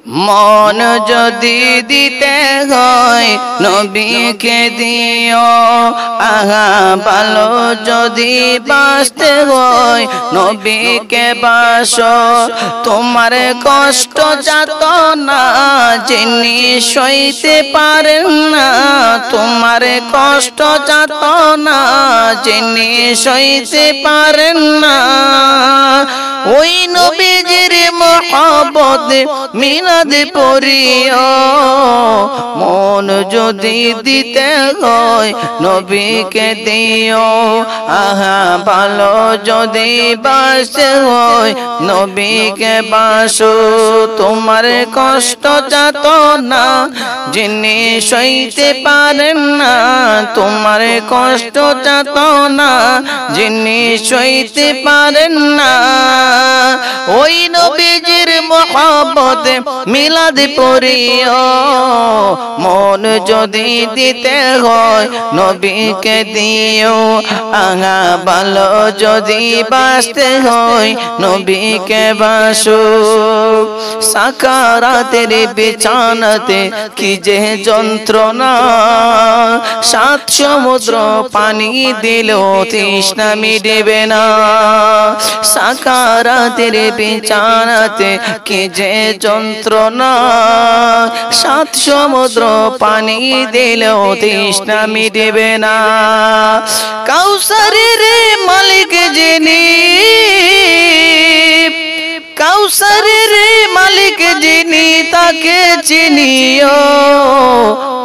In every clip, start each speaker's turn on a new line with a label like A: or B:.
A: মন যদি দিতে হয় নবীকে দিও, আহা ভালো যদি বাঁচতে হয় নবীকে বাসো। তোমার কষ্ট যাতনা যিনি সইতে পারেন না, তোমার কষ্ট যাতনা যিনি সইতে পারেন না, ওই নবীজির মহব্বত মিলাদ পড়িও। মন যদি দিতে হয় নবীকে দিও, আহা ভালো যদি বাসতে হয় নবীকে বাসো। তোমার কষ্ট যাতনা যিনি সইতে পারেন না, তোমার কষ্ট যাতনা যিনি সইতে পারেন না, ওই নবীজির মহব্বত মিলাদ পড়িও। মন যদি দিতে হয় নবীকে দিও, আহা ভালো যদি বাঁচতে হয় নবীকে বাসো। সাকারাতের বিছানাতে কি যে যন্ত্রণা, সাত সমুদ্র পানি দিলেও তৃষ্ণা মিটবে না। সাকারাতের বিছানাতে কি যে যন্ত্রণা, সাত সমুদ্র পানি দিলেও তৃষ্ণা মিটবে না। কাউসারের মালিক যিনি, কাউসারের মালিক যিনি তাকে চিনিও।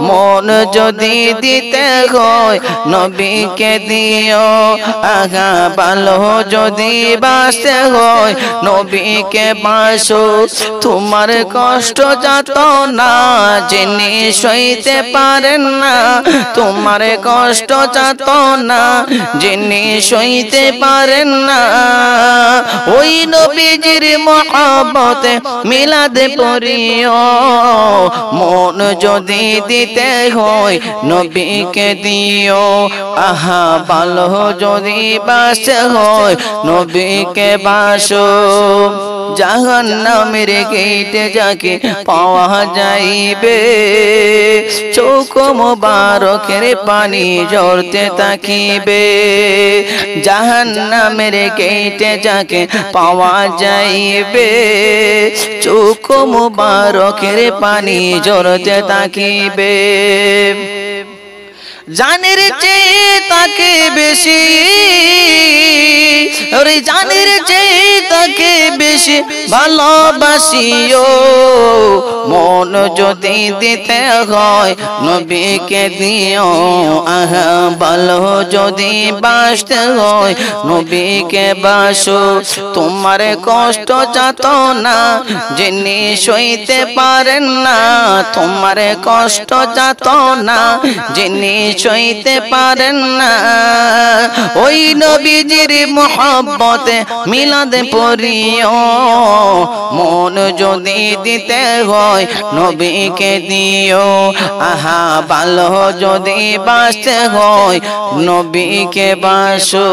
A: মন যদি দিতে হয় নবীকে দিও, আহা ভালো যদি বাঁচতে হয় নবীকে বাসো। তোমার কষ্ট যাতনা যিনি সইতে পারেন না, তোমার কষ্ট যাতনা যিনি সইতে পারেন না, ওই নবীজির মহব্বত মিলাদ পড়িও। মন যদি দিতে হয় নবীকে দিও, আহা ভালো যদি বাসতে হয় নবীকে বাসো। জাহান্নামের গেটে যাকে পাওয়া যাইবে, চোখ মোবারকের পানি ঝরতে থাকিবে। জাহান্নামের গেটে যাকে পাওয়া যাইবে, চোখ মোবারকের পানি ঝরতে থাকিবে। জানের চেয়ে তাকে বেশি, ওরে জানের চেয়ে তাকে বেশি ভালোবাসিও। মন যদি দিতে হয় নবীকে দিও, আহা ভালো যদি বাসতে হয় নবীকে বাসো। তোমার কষ্ট যাতনা যিনি সইতে পারেন না, তোমার কষ্ট যাতনা যিনি সইতে পারেন না, ওই নবীজির মহব্বত মিলাদ পড়িও। মন যদি দিতে হয় নবীকে দিও, আহা ভালো যদি বাঁচতে হয় নবীকে বাসো।